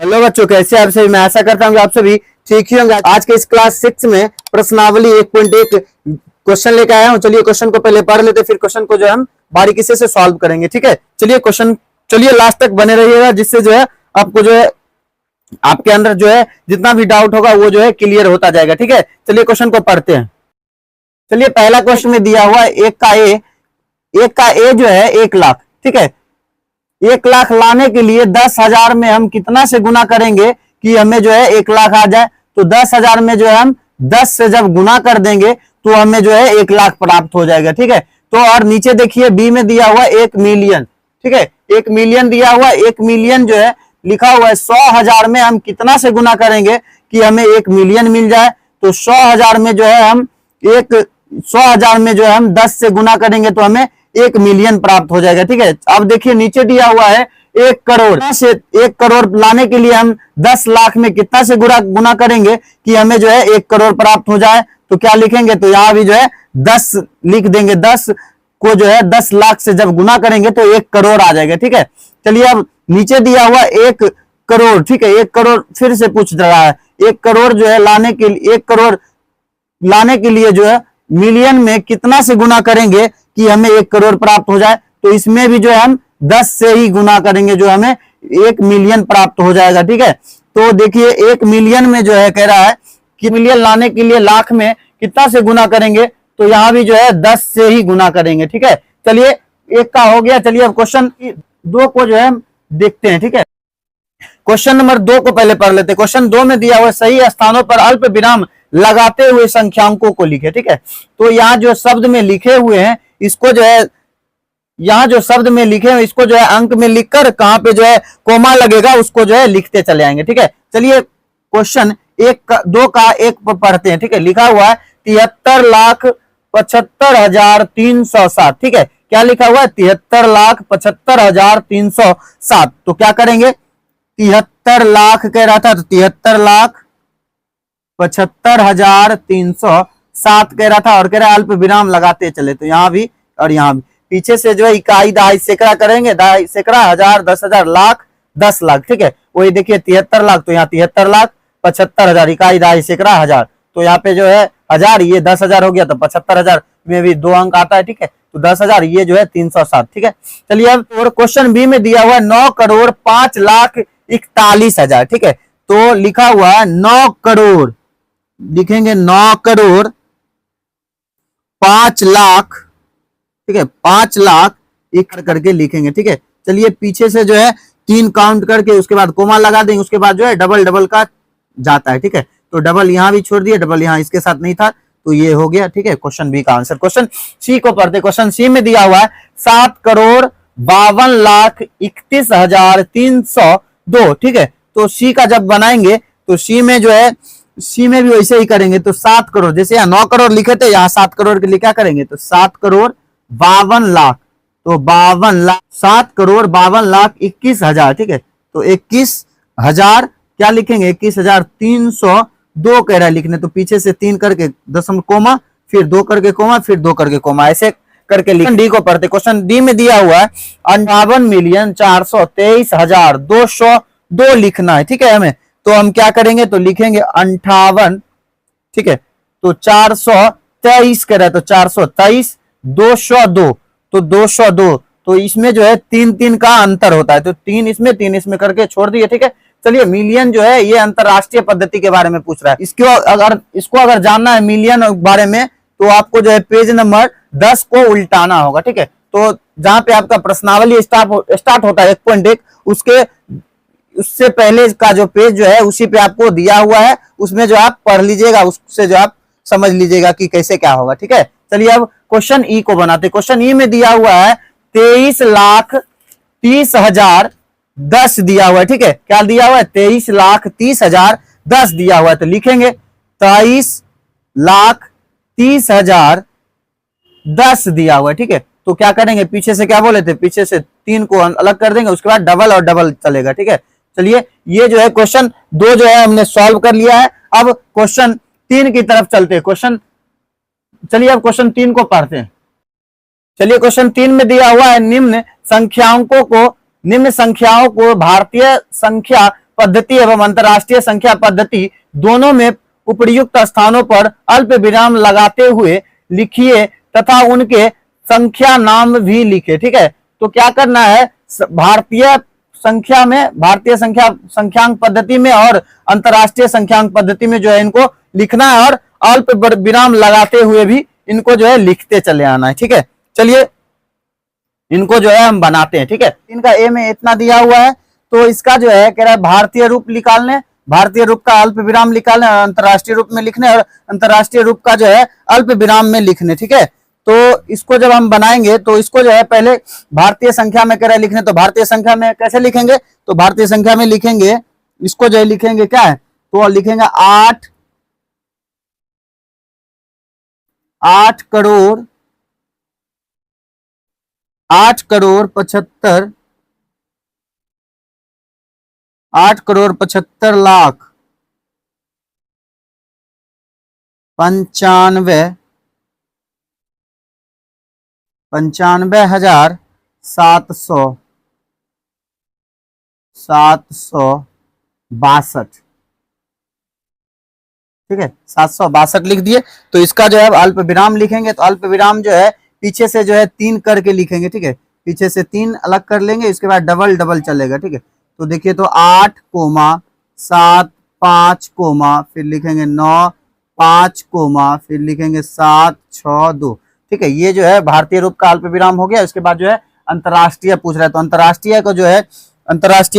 Hello बच्चों, कैसे आप सभी। मैं आशा करता हूँ कि आप सभी ठीक ही होंगे। आज के इस क्लास 6 में प्रश्नावली 1.1 क्वेश्चन लेकर आया हूँ। चलिए क्वेश्चन को पहले पढ़ लेते, फिर क्वेश्चन को जो है हम बारीकी से सॉल्व करेंगे। ठीक है, चलिए लास्ट तक बने रहिएगा, जिससे जो है आपको जो है आपके अंदर जो है जितना भी डाउट होगा वो जो है क्लियर होता जाएगा। ठीक है, चलिए क्वेश्चन को पढ़ते हैं। चलिए पहला क्वेश्चन में दिया हुआ है एक का ए जो है 1,00,000। ठीक है, 1,00,000 लाने के लिए 10,000 में हम कितना से गुना करेंगे कि हमें जो है 1,00,000 आ जाए। तो 10,000 में जो है हम 10 से जब गुना कर देंगे तो हमें जो है 1,00,000 प्राप्त हो जाएगा। ठीक है, तो और नीचे देखिए बी में दिया हुआ 1 मिलियन। ठीक है, 1 मिलियन दिया हुआ, 1 मिलियन जो है लिखा हुआ है 100,000 में हम कितना से गुना करेंगे कि हमें 1 मिलियन मिल जाए। तो 100,000 में जो है हम 100,000 में जो है हम 10 से गुना करेंगे तो हमें 1 मिलियन प्राप्त हो जाएगा। ठीक है, अब देखिए नीचे दिया हुआ है 1 करोड़ से 1 करोड़ लाने के लिए हम 10 लाख में कितना से गुना करेंगे कि हमें जो है 1 करोड़ प्राप्त हो जाए। तो क्या लिखेंगे, तो यहां भी जो है 10 लिख देंगे। 10 को जो है 10 लाख से जब गुना करेंगे तो 1 करोड़ आ जाएगा। ठीक है, चलिए अब नीचे दिया हुआ 1 करोड़। ठीक है, 1 करोड़ फिर से पूछ रहा है। 1 करोड़ जो है लाने के लिए 1 करोड़ लाने के लिए जो है मिलियन में कितना से गुना करेंगे कि हमें 1 करोड़ प्राप्त हो जाए। तो इसमें भी जो है हम 10 से ही गुना करेंगे, जो हमें 1 मिलियन प्राप्त हो जाएगा। ठीक है, तो देखिए 1 मिलियन में जो है कह रहा है कि मिलियन लाने के लिए लाख में कितना से गुना करेंगे, तो यहां भी जो है 10 से ही गुना करेंगे। ठीक है, चलिए 1 का हो गया। चलिए अब क्वेश्चन 2 को जो है देखते हैं। ठीक है, क्वेश्चन नंबर 2 को पहले पढ़ लेते हैं। क्वेश्चन 2 में दिया हुआ सही स्थानों पर अल्प विराम लगाते हुए संख्यांकों को लिखे। ठीक है, तो यहाँ जो शब्द में लिखे हुए हैं इसको जो है यहाँ जो शब्द में लिखे हैं इसको जो है अंक में लिखकर कहां पे जो है कोमा लगेगा उसको जो है लिखते चले आएंगे। ठीक है, चलिए क्वेश्चन 2 का 1 पढ़ते हैं। ठीक है, लिखा हुआ है 73,75,307। ठीक है, क्या लिखा हुआ है 73,75,307। तो क्या करेंगे, 73 लाख कह रहा था तो 73,75,307 कह रहा था और कह रहा है अल्प विराम लगाते चले। तो यहां भी और यहां भी पीछे से जो है इकाई दहाई सैकड़ा करेंगे। दहाई सैकड़ा, हजार, 10,000, लाख, 10 लाख। ठीक है, वही देखिए 73 लाख तो यहाँ 73 लाख, 75,000 इकाई दहाई सैकड़ा हजार। तो यहाँ पे जो है हजार, ये 10,000 हो गया तो 75,000 में भी 2 अंक आता है। ठीक है, तो 10,000 ये जो है 307। ठीक है, चलिए अब और क्वेश्चन बी में दिया हुआ है 9,05,41,000। ठीक है, तो लिखा हुआ है 9 करोड़, लिखेंगे 9 करोड़ 5 लाख। ठीक है, 5 लाख एक करके लिखेंगे। ठीक है, चलिए पीछे से जो है 3 काउंट करके उसके बाद कोमा लगा देंगे, उसके बाद जो है डबल डबल का जाता है। ठीक है, तो डबल यहां भी छोड़ दिया, डबल यहां इसके साथ नहीं था तो ये हो गया। ठीक है, क्वेश्चन बी का आंसर। क्वेश्चन सी को पढ़ते। क्वेश्चन सी में दिया हुआ है 7,52,31,302। ठीक है, तो सी का जब बनाएंगे तो सी में जो है सी में भी वैसे ही करेंगे। तो 7 करोड़, जैसे यहाँ 9 करोड़ लिखे थे यहाँ 7 करोड़ के लिए क्या करेंगे, तो 7 करोड़ 52 लाख, तो 52 लाख 7 करोड़ 52 लाख 21,000। ठीक है, तो 21,000 क्या लिखेंगे, 21,302 कह रहा है लिखने। तो पीछे से 3 करके दशमलव कोमा, फिर 2 करके कोमा, फिर 2 करके कोमा, ऐसे करके लिखें। डी को पढ़ते। क्वेश्चन डी में दिया हुआ है 58,423,202 लिखना है। ठीक है, हमें तो हम क्या करेंगे, तो लिखेंगे 58। ठीक है, तो 423 कह रहा है तो 423, 202 तो 202, तो इसमें जो है 3 का अंतर होता है। तो 3 इसमें करके छोड़ दिए। ठीक है, चलिए मिलियन जो है ये अंतरराष्ट्रीय पद्धति के बारे में पूछ रहा है। इसको अगर जानना है मिलियन बारे में तो आपको जो है पेज नंबर 10 को उल्टाना होगा। ठीक है, तो जहां पे आपका प्रश्नावली स्टार्ट होता है 1.1 उससे पहले का जो पेज जो है उसी पे आपको दिया हुआ है, उसमें जो आप पढ़ लीजिएगा, उससे जो आप समझ लीजिएगा कि कैसे क्या होगा। ठीक है, चलिए अब क्वेश्चन ई को बनाते। क्वेश्चन ई में दिया हुआ है 23,30,10 दिया हुआ है। ठीक है, क्या दिया हुआ है, 23,30,10 दिया हुआ है। तो लिखेंगे 23,30,10 दिया हुआ है। ठीक है, तो क्या करेंगे, पीछे से क्या बोले थे, पीछे से 3 को अलग कर देंगे, उसके बाद डबल और डबल चलेगा। ठीक है, चलिए ये जो है क्वेश्चन 2 जो है हमने सॉल्व कर लिया है। अब क्वेश्चन 3 की तरफ चलते हैं। चलिए अब क्वेश्चन 3 को पढ़ते हैं। चलिए क्वेश्चन 3 में दिया हुआ है निम्न संख्याओं को भारतीय संख्या पद्धति एवं अंतरराष्ट्रीय संख्या पद्धति दोनों में उपयुक्त स्थानों पर अल्प विराम लगाते हुए लिखिए तथा उनके संख्या नाम भी लिखे। ठीक है, तो क्या करना है, भारतीय संख्या में, भारतीय संख्यांक पद्धति में और अंतरराष्ट्रीय संख्यांक पद्धति में जो है इनको लिखना है और अल्प विराम लगाते हुए भी इनको जो है लिखते चले आना है। ठीक है, चलिए इनको जो है हम बनाते हैं। ठीक है, इनका ए में इतना दिया हुआ है, तो इसका जो है कह रहा है भारतीय रूप निकालने, भारतीय रूप का अल्प विराम निकालने और अंतरराष्ट्रीय रूप में लिखने और अंतरराष्ट्रीय रूप का जो है अल्प विराम में लिखने। ठीक है, तो इसको जब हम बनाएंगे तो इसको जो है पहले भारतीय संख्या में कह रहा है लिखने, तो भारतीय संख्या में कैसे लिखेंगे, तो भारतीय संख्या में लिखेंगे, इसको जो है लिखेंगे क्या है, तो लिखेंगे 8 करोड़ 75 लाख 95,762। ठीक है, 762 लिख दिए। तो इसका जो है अल्प विराम लिखेंगे, तो अल्प विराम जो है पीछे से जो है 3 करके लिखेंगे। ठीक है, पीछे से 3 अलग कर लेंगे, इसके बाद डबल डबल चलेगा। ठीक है, तो देखिए, तो 8 कोमा 7 5 कोमा फिर लिखेंगे 9 5 कोमा फिर लिखेंगे 7 6 2। ठीक है, ये जो है भारतीय रूप का अल्प विराम हो गया। उसके बाद जो है अंतरराष्ट्रीय पूछ रहा है, तो अंतरराष्ट्रीय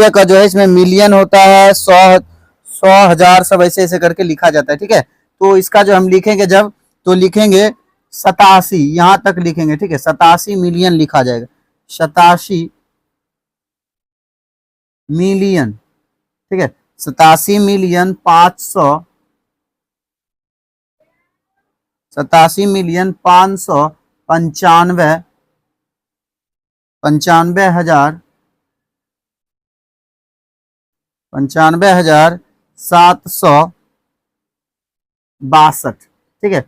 का जो है इसमें मिलियन होता है, 100 1000 सब ऐसे ऐसे करके लिखा जाता है। ठीक है, तो इसका जो हम लिखेंगे जब, तो लिखेंगे 87, यहां तक लिखेंगे। ठीक है, 87 मिलियन लिखा जाएगा, 87 मिलियन। ठीक है, 87 मिलियन 500, 87 मिलियन 595 95,762। ठीक है,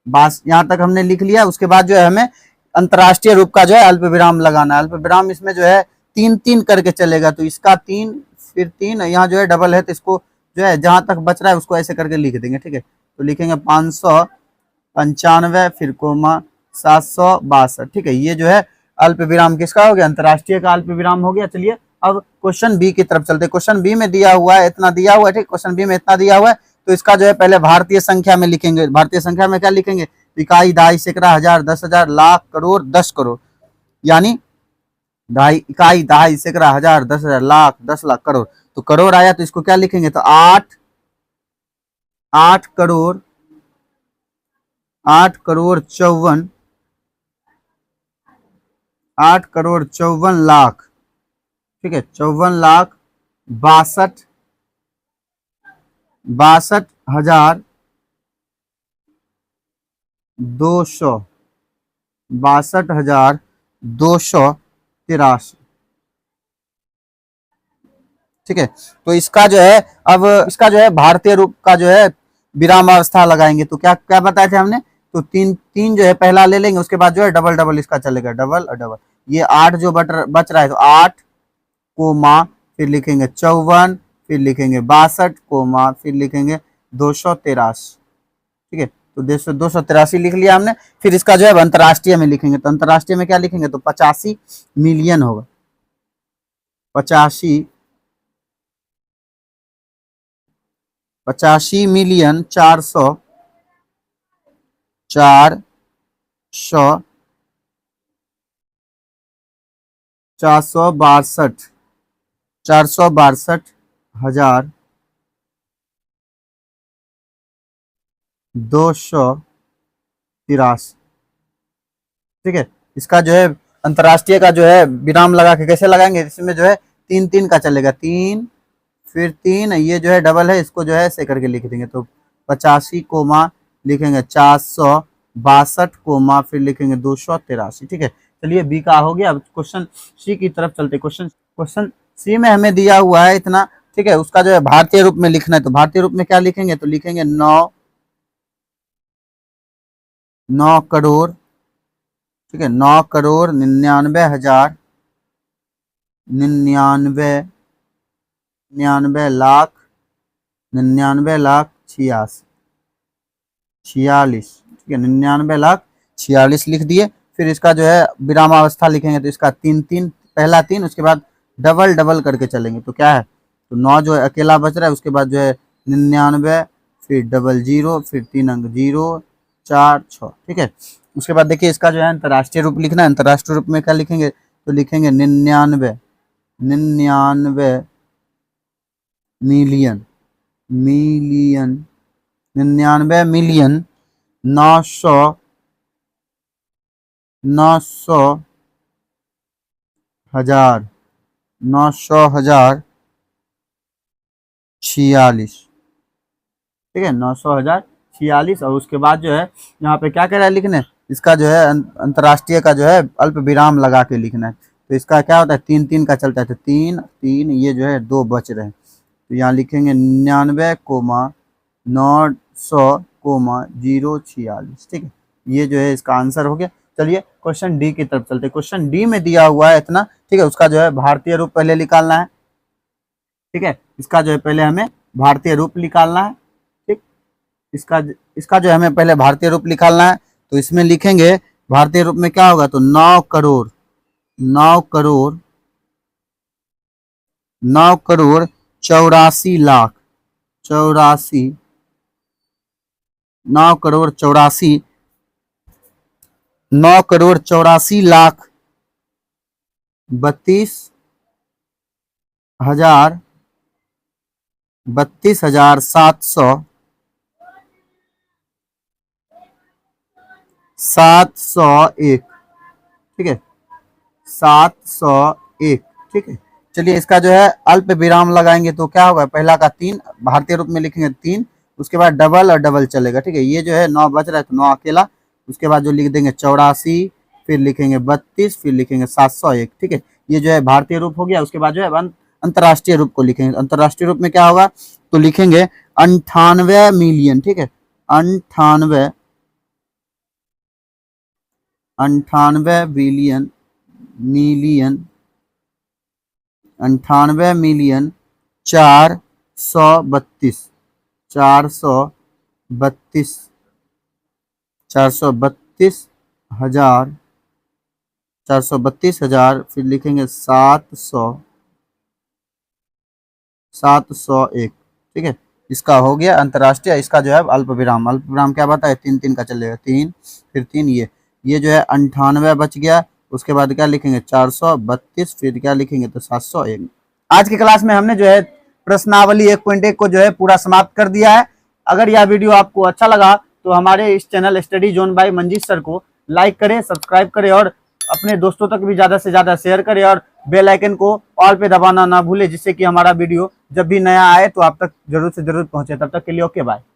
बस यहां तक हमने लिख लिया। उसके बाद जो है हमें अंतरराष्ट्रीय रूप का जो है अल्प विराम लगाना है। अल्प विराम इसमें जो है 3 करके चलेगा, तो इसका 3 फिर 3, यहाँ जो है डबल है, तो इसको जो है जहां तक बच रहा है उसको ऐसे करके लिख देंगे। ठीक है, तो लिखेंगे 595 फिर कोमा 762। ठीक है, ये जो है अल्प विराम किसका हो गया, अंतरराष्ट्रीय का अल्प विराम हो गया। चलिए अब क्वेश्चन बी की तरफ चलते। क्वेश्चन बी में दिया हुआ है, इतना दिया हुआ है। ठीक, क्वेश्चन बी में इतना दिया हुआ है, तो इसका जो है पहले भारतीय संख्या में लिखेंगे। भारतीय संख्या में क्या लिखेंगे, इकाई, दहाई, सैकड़ा, हजार, 10,000, लाख, करोड़, 10 करोड़, यानी इकाई, दहाई, सैकड़ा, हजार, 10,000, लाख, 10 लाख, करोड़। तो करोड़ आया, तो इसको क्या लिखेंगे, तो 8 करोड़ 54 लाख। ठीक है, 54 लाख 62,000 62,283। ठीक है, तो इसका जो है, अब इसका जो है भारतीय रूप का जो है विराम अवस्था लगाएंगे। तो क्या क्या बताए थे हमने, तो 3 जो है पहला ले लेंगे, उसके बाद जो है डबल डबल इसका चलेगा, डबल और डबल। ये 8 जो बच रहा है, तो 8 कोमा फिर लिखेंगे 54 फिर लिखेंगे 62 कोमा फिर लिखेंगे 283। ठीक है, तो 283 लिख लिया हमने। फिर इसका जो है अंतरराष्ट्रीय में लिखेंगे, तो अंतरराष्ट्रीय में क्या लिखेंगे, तो 85 मिलियन होगा, 85 मिलियन 462,000 283। ठीक है, इसका जो है अंतरराष्ट्रीय का जो है विराम लगा के कैसे लगाएंगे, इसमें जो है 3 का चलेगा, 3 फिर 3, ये जो है डबल है, इसको जो है ऐसे करके लिख देंगे। तो 85 कोमा लिखेंगे 462 कोमा फिर लिखेंगे 283। ठीक है, चलिए बी का हो गया। अब क्वेश्चन सी की तरफ चलते। क्वेश्चन सी में हमें दिया हुआ है इतना। ठीक है, उसका जो है भारतीय रूप में लिखना है, तो भारतीय रूप में क्या लिखेंगे, तो लिखेंगे 9 करोड़। ठीक है, 9 करोड़ 99,000 99 लाख 46, ठीक है, 99 लाख 46 लिख दिए। फिर इसका जो है विरामावस्था लिखेंगे तो इसका 3 पहला 3, उसके बाद डबल डबल करके चलेंगे तो क्या है, तो 9 जो है अकेला बच रहा है, उसके बाद जो है 99, फिर डबल 0, फिर 3 अंक 0 4 6, ठीक है। उसके बाद देखिए इसका जो है अंतर्राष्ट्रीय रूप लिखना है। अंतर्राष्ट्रीय रूप में क्या लिखेंगे, तो लिखेंगे 99 मिलियन 99 मिलियन 900 हजार 46, ठीक है, 900,046। और उसके बाद जो है यहाँ पे क्या कह रहा है लिखने, इसका जो है अंतर्राष्ट्रीय का जो है अल्प विराम लगा के लिखना है। तो इसका क्या होता है, 3 का चलता है, तो 3 ये जो है 2 बच रहे हैं, तो यहाँ लिखेंगे 99,900,046, ठीक है। ये जो है इसका आंसर हो गया। चलिए क्वेश्चन डी की तरफ चलते हैं। क्वेश्चन डी में दिया हुआ है इतना, ठीक है, उसका जो है भारतीय रूप पहले निकालना है, ठीक है। इसका जो है पहले हमें भारतीय रूप निकालना है, ठीक। इसका जो है हमें पहले भारतीय रूप निकालना है, तो इसमें लिखेंगे भारतीय रूप में क्या होगा, तो 9 करोड़ 84 लाख 32,701, ठीक है, 701, ठीक है। चलिए इसका जो है अल्प विराम लगाएंगे तो क्या होगा, पहला का 3 भारतीय रूप में लिखेंगे 3, उसके बाद डबल और डबल चलेगा, ठीक है। ये जो है 9 बच रहा है तो 9 अकेला, उसके बाद जो लिख देंगे 84, फिर लिखेंगे 32, फिर लिखेंगे 701, ठीक है। ये जो है भारतीय रूप हो गया। उसके बाद जो है अंतर्राष्ट्रीय रूप को लिखेंगे। अंतर्राष्ट्रीय रूप में क्या होगा, तो लिखेंगे 98 मिलियन, ठीक है, 98 मिलियन 432 432,000, फिर लिखेंगे 701, ठीक है। इसका हो गया अंतर्राष्ट्रीय। इसका जो है अल्प विराम क्या बताए, 3 का चलेगा, 3 फिर 3, ये जो है 98 बच गया। उसके बाद क्या लिखेंगे 432, फिर क्या लिखेंगे तो 701। आज की क्लास में हमने जो है प्रश्नावली 1.1 को जो है पूरा समाप्त कर दिया है। अगर यह वीडियो आपको अच्छा लगा तो हमारे इस channel study zone by Manjeet sir को लाइक करें, सब्सक्राइब करें और अपने दोस्तों तक भी ज्यादा से ज्यादा शेयर करें और बेल आइकन को ऑल पे दबाना ना भूले, जिससे कि हमारा वीडियो जब भी नया आए तो आप तक जरूर से जरूर पहुंचे। तब तक के लिए ओके बाय।